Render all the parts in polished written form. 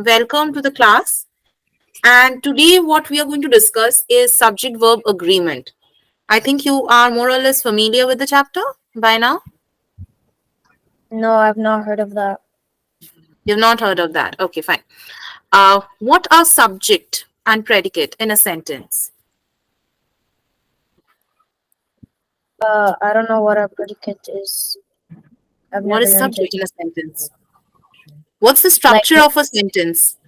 welcome to the class. And today what we are going to discuss is subject-verb agreement. I think you are more or less familiar with the chapter by now. No, I've not heard of that. You've not heard of that. Okay, fine. What are subject and predicate in a sentence? I don't know what a predicate is. I've What never is learned subject it. in a sentence? What's the Like structure of a sentence?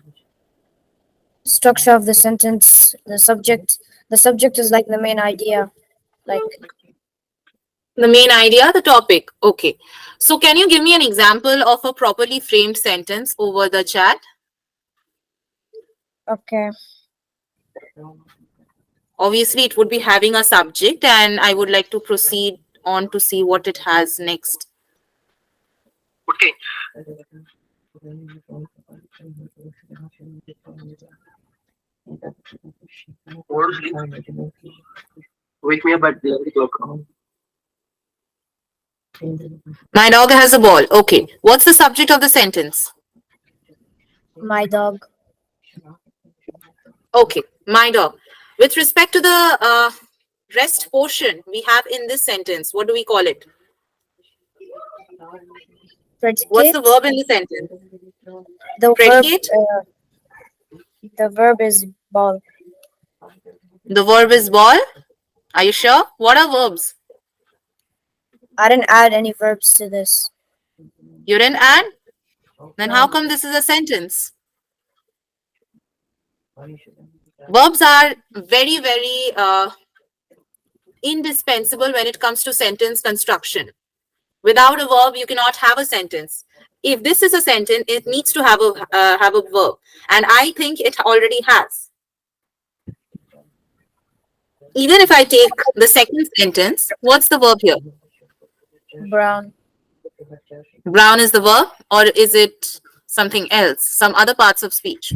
structure of the sentence, the subject. The subject is like the main idea. Like The main idea, the topic. Okay. So can you give me an example of a properly framed sentence over the chat? okay, Obviously, it would be having a subject, and I would like to proceed on to see what it has next. Okay. Wake me up at 11 o'clock. My dog has a ball. Okay. What's the subject of the sentence? my dog. Okay. My dog. With respect to the rest portion we have in this sentence, what do we call it? Predicate. What's the verb in the sentence? The Predicate? The verb is ball. The verb is ball. Are you sure? What are verbs? I didn't add any verbs to this. You didn't add? Then how come this is a sentence? Verbs are very, very indispensable when it comes to sentence construction. Without a verb, you cannot have a sentence. If this is a sentence, it needs to have a verb, and I think it already has. Even if I take the second sentence, what's the verb here? Brown. Brown is the verb, or is it something else, some other parts of speech?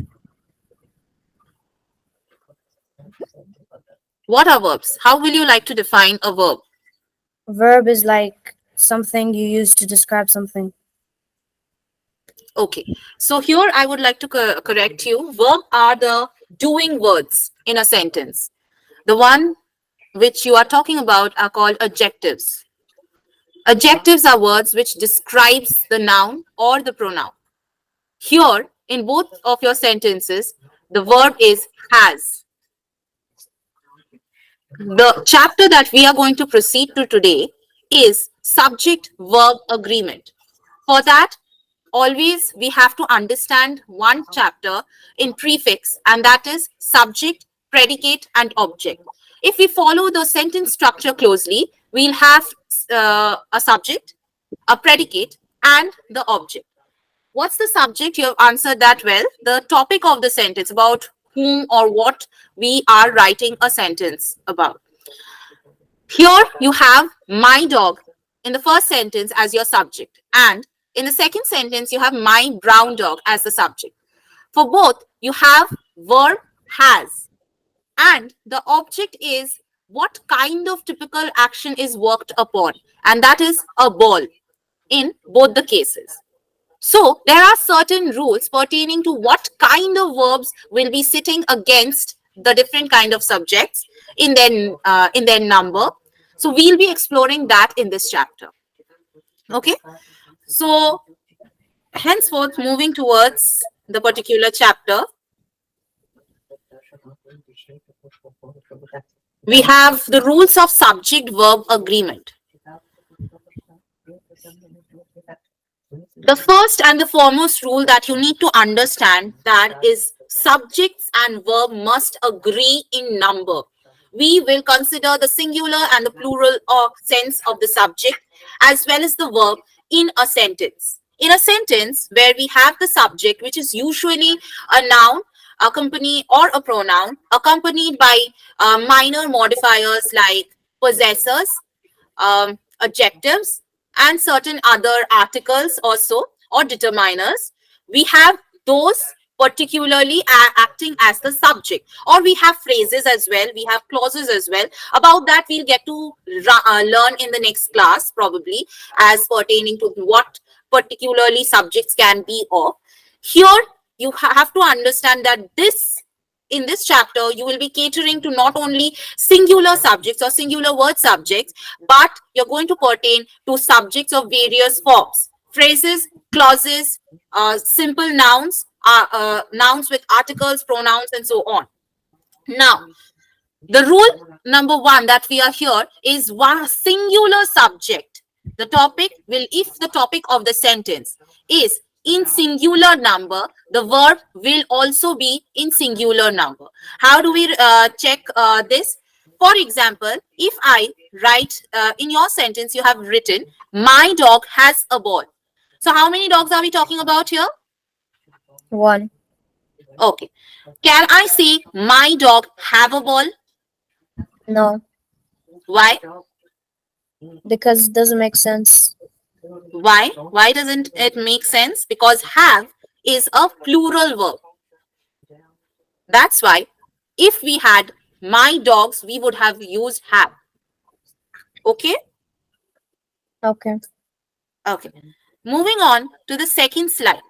What are verbs? How will you like to define a verb? Verb is like something you use to describe something. Okay, so here I would like to correct you. Verb are the doing words in a sentence. The one which you are talking about are called adjectives. Adjectives are words which describes the noun or the pronoun. Here, in both of your sentences, the verb is has. The chapter that we are going to proceed to today is subject-verb agreement. For that, always we have to understand one chapter in prefix, and that is subject, predicate, and object. If we follow the sentence structure closely, we'll have a subject, a predicate, and the object. What's the subject? You have answered that well. The topic of the sentence, about whom or what we are writing a sentence about. Here you have my dog in the first sentence as your subject, and in the second sentence you have my brown dog as the subject. For both, you have verb has, and the object is what kind of typical action is worked upon, and that is a ball in both the cases. So there are certain rules pertaining to what kind of verbs will be sitting against the different kind of subjects in their number. So we'll be exploring that in this chapter. Okay. So henceforth, moving towards the particular chapter, we have the rules of subject-verb agreement. The first and the foremost rule that you need to understand that is subjects and verb must agree in number. We will consider the singular and the plural or sense of the subject as well as the verb in a sentence. In a sentence where we have the subject, which is usually a noun, accompanied or a pronoun, accompanied by minor modifiers like possessors, adjectives, and certain other articles also or determiners. We have those particularly acting as the subject, or we have phrases as well, we have clauses as well. About that we'll get to learn in the next class probably, as pertaining to what particularly subjects can be of. Here you have to understand that in this chapter, you will be catering to not only singular subjects or singular word subjects, but you're going to pertain to subjects of various forms, phrases, clauses, simple nouns, nouns with articles, pronouns, and so on. Now, the rule number one that we are here is one singular subject. The topic will, if the topic of the sentence is in singular number, the verb will also be in singular number. How do we check this? For example, if I write in your sentence, you have written, my dog has a ball. So how many dogs are we talking about here? One. Okay. Can I say my dog have a ball? No, Why? because it doesn't make sense. Why? Why doesn't it make sense? Because have is a plural verb. That's why if we had my dogs, we would have used have. Okay? Okay. Okay. Moving on to the second slide.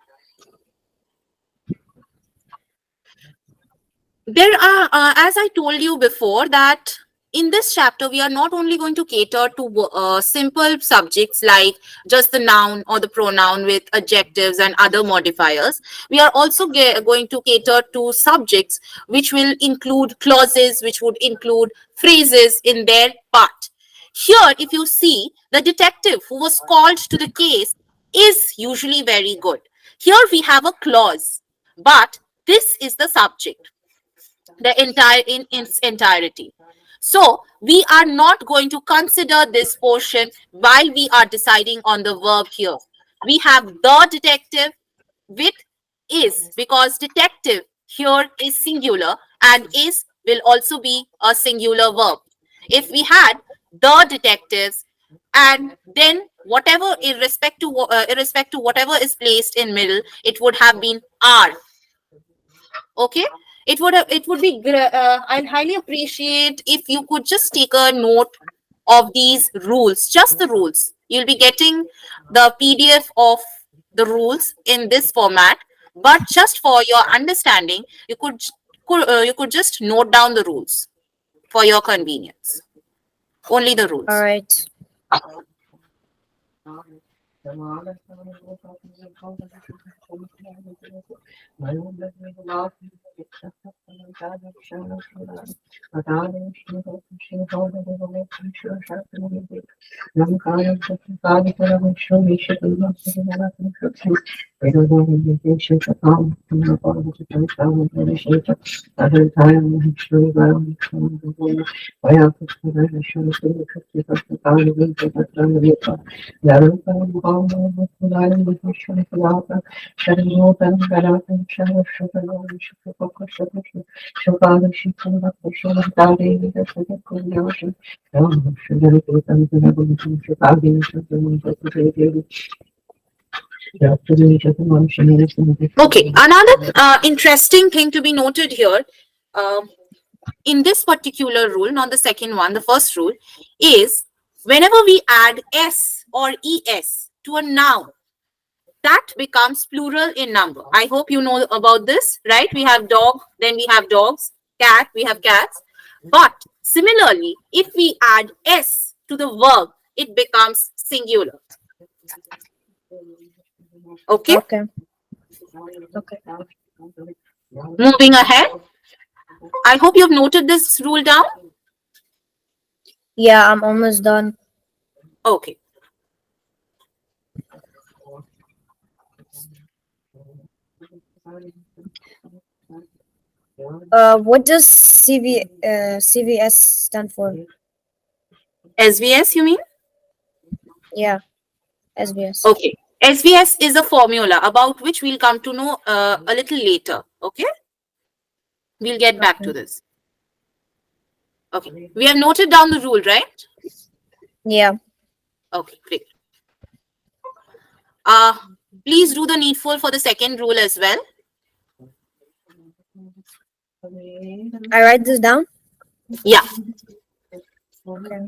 There are, as I told you before, that in this chapter, we are not only going to cater to simple subjects like just the noun or the pronoun with adjectives and other modifiers. We are also going to cater to subjects which will include clauses, which would include phrases in their part. Here, if you see, the detective who was called to the case is usually very good. Here we have a clause, but this is the subject, the entire in its entirety. So we are not going to consider this portion while we are deciding on the verb here. We have the detective with is, because detective here is singular and is will also be a singular verb. If we had the detectives and then whatever irrespective to whatever is placed in middle, it would have been are. Okay, it would be I'll highly appreciate if you could just take a note of these rules, just the rules. You'll be getting the PDF of the rules in this format, but just for your understanding, you could just note down the rules for your convenience. Only the All rules. right. Okay, another interesting thing to be noted here, um, in this particular rule, not the second one, the first rule, is whenever we add s or es to a noun, that becomes plural in number. I hope you know about this, right? We have dog, then we have dogs, cat, we have cats. But similarly, if we add s to the verb, it becomes singular. Okay, Okay. Okay. moving ahead. I hope you've noted this rule down. Yeah, I'm almost done. Okay. What does CVS stand for? SVS, you mean? Yeah, SBS. Okay. SVS is a formula about which we'll come to know a little later. Okay. We'll get back Okay. to this. Okay. We have noted down the rule, right? Yeah. Okay, great. Uh, please do the needful for the second rule as well. I write this down. Yeah. Okay.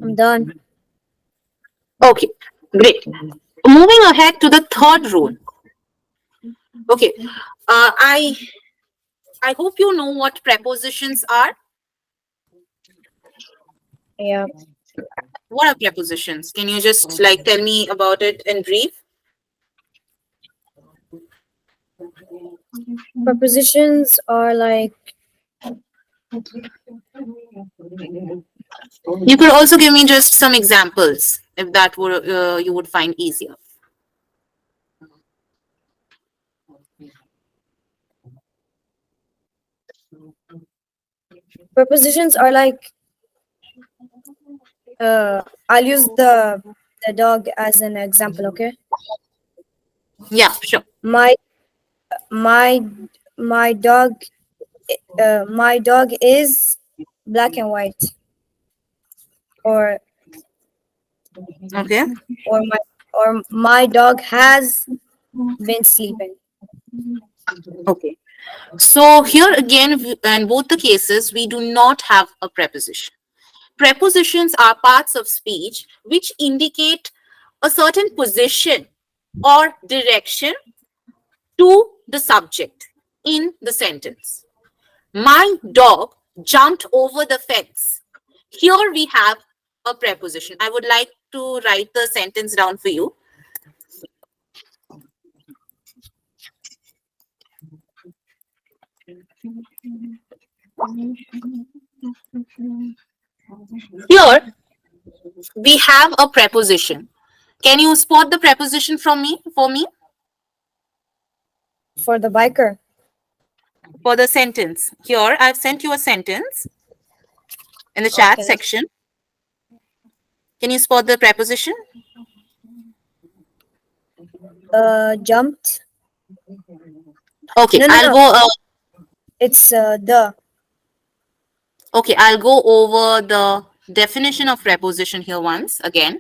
I'm done. Okay, great. Moving ahead to the third rule. Okay, I hope you know what prepositions are. Yeah. What are prepositions? Can you just like tell me about it in brief? Prepositions are like You could also give me just some examples if that would you would find easier. prepositions are like I'll use the dog as an example, okay? Yeah, sure. My my my dog is black and white, or Okay. my dog has been sleeping. Okay. So here again, in both the cases, we do not have a preposition. Prepositions are parts of speech which indicate a certain position or direction to the subject in the sentence. My dog jumped over the fence. Here we have a preposition. I would like to write the sentence down for you. Here we have a preposition. Can you spot the preposition from me for me For the biker, for the sentence? Here I've sent you a sentence in the chat okay, section. Can you spot the preposition? jumped. Okay, No, no, I'll no. go. It's the Okay, I'll go over the definition of preposition here once again.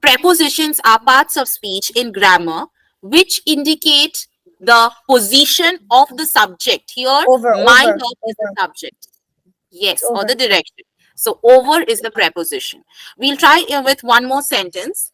Prepositions are parts of speech in grammar which indicate the position of the subject. Here, over, my over, dog is the over. subject. It's Yes, or over. the direction. So, over is the preposition. We'll try with one more sentence.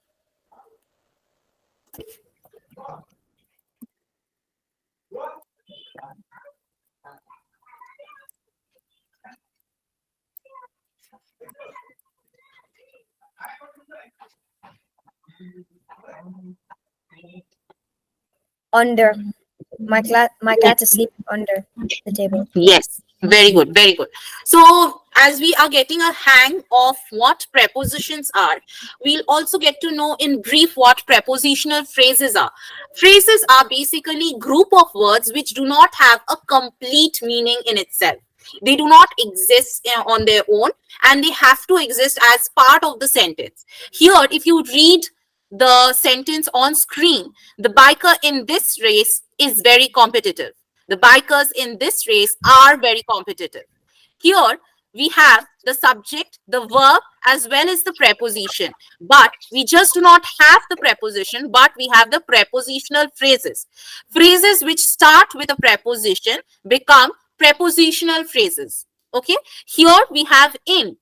Under. My cat is sleeping under the table. Yes, very good, very good. So, as we are getting a hang of what prepositions are, we'll also get to know in brief what prepositional phrases are. Phrases are basically group of words which do not have a complete meaning in itself. They do not exist on their own, and they have to exist as part of the sentence. Here, if you read the sentence on screen, the biker in this race is very competitive. The bikers in this race are very competitive. Here we have the subject, the verb, as well as the preposition. But we just do not have the preposition, but we have the prepositional phrases. Phrases which start with a preposition become prepositional phrases. Okay. Here we have in.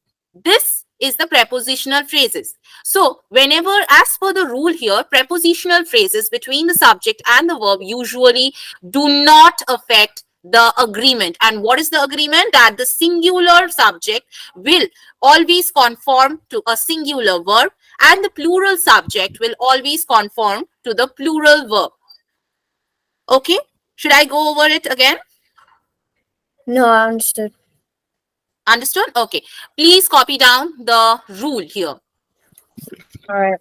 This is the prepositional phrases. So, whenever, as per the rule here, prepositional phrases between the subject and the verb usually do not affect the agreement. And what is the agreement? That the singular subject will always conform to a singular verb and the plural subject will always conform to the plural verb. Okay, should I go over it again? No, I understood. Understood? Okay, please copy down the rule here. All right.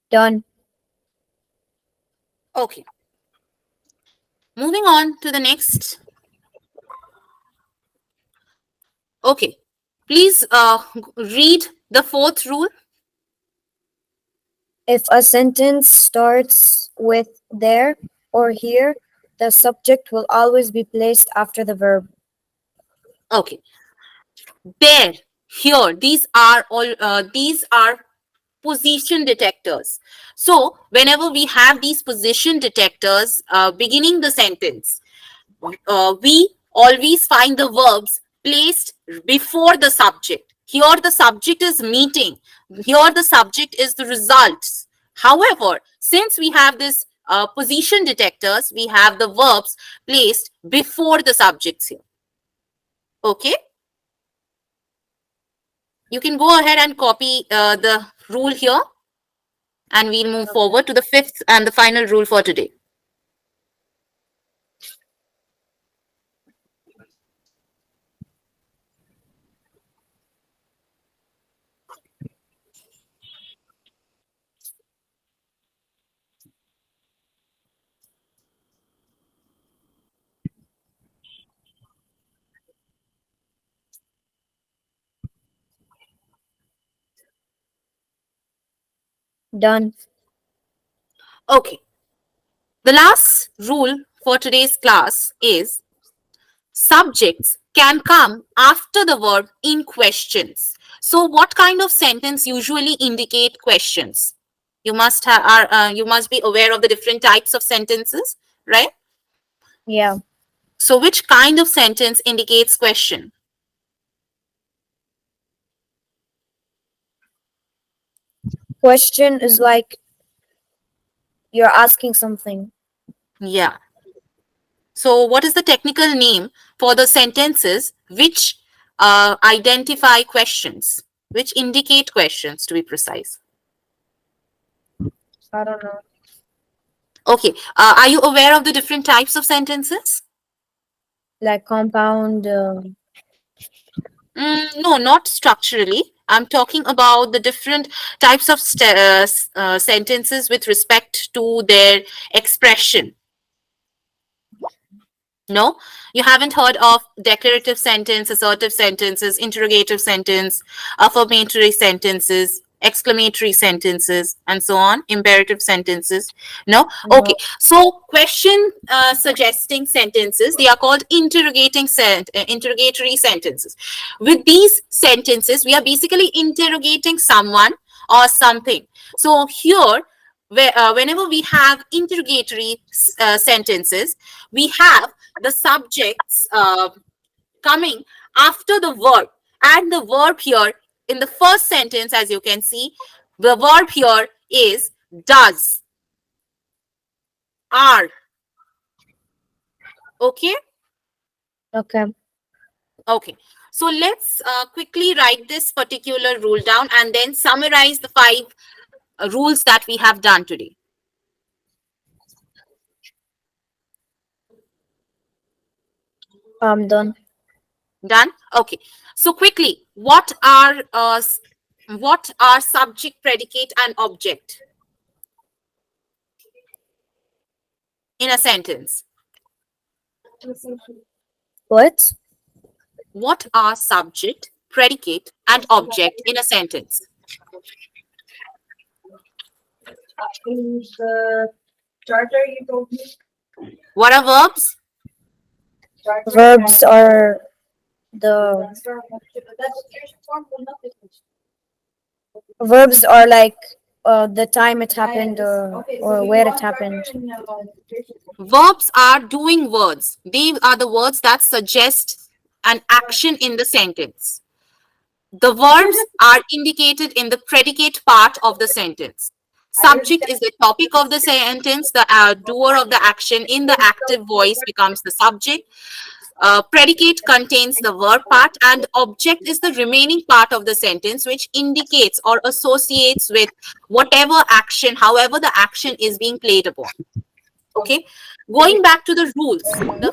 Done. Okay. Moving on to the next. Okay. Please read the fourth rule. If a sentence starts with there or here, the subject will always be placed after the verb. Okay. There, here, these are position detectors. So whenever we have these position detectors beginning the sentence, we always find the verbs placed before the subject. Here the subject is meeting. Here the subject is the results. However, since we have this position detectors, we have the verbs placed before the subjects here. Okay. You can go ahead and copy the rule here, and we'll move Okay. forward to the fifth and the final rule for today. Done. Okay. The last rule for today's class is subjects can come after the verb in questions. So, what kind of sentence usually indicate questions? You must be aware of the different types of sentences, right? Yeah. So, which kind of sentence indicates question? Question is like you're asking something. Yeah. So, what is the technical name for the sentences which identify questions, which indicate questions, to be precise? I don't know. Okay. Are you aware of the different types of sentences? Like compound. No, not structurally. I'm talking about the different types of sentences with respect to their expression. No, you haven't heard of declarative sentence, assertive sentences, interrogative sentence, affirmatory sentences, exclamatory sentences, and so on, imperative sentences. No, okay. No. So, question suggesting sentences, they are called interrogatory sentences. With these sentences, we are basically interrogating someone or something. So, here, whenever we have interrogatory sentences, we have the subjects coming after the verb, and the verb here in the first sentence, as you can see, the verb here is does, are. Okay. Okay. Okay. So let's quickly write this particular rule down and then summarize the 5 rules that we have done today. I'm done. Done? Okay. So quickly, what are subject, predicate, and object in a sentence? What? What are subject, predicate, and object in a sentence? What are verbs? Verbs are the verbs are like the time it happened or where it happened. Verbs are doing words. They are the words that suggest an action in the sentence. The verbs are indicated in the predicate part of the sentence. Subject is the topic of the sentence. The doer of the action in the active voice becomes the subject. Predicate contains the verb part, and object is the remaining part of the sentence which indicates or associates with whatever action, however the action is being played upon. Okay, going back to the rules. The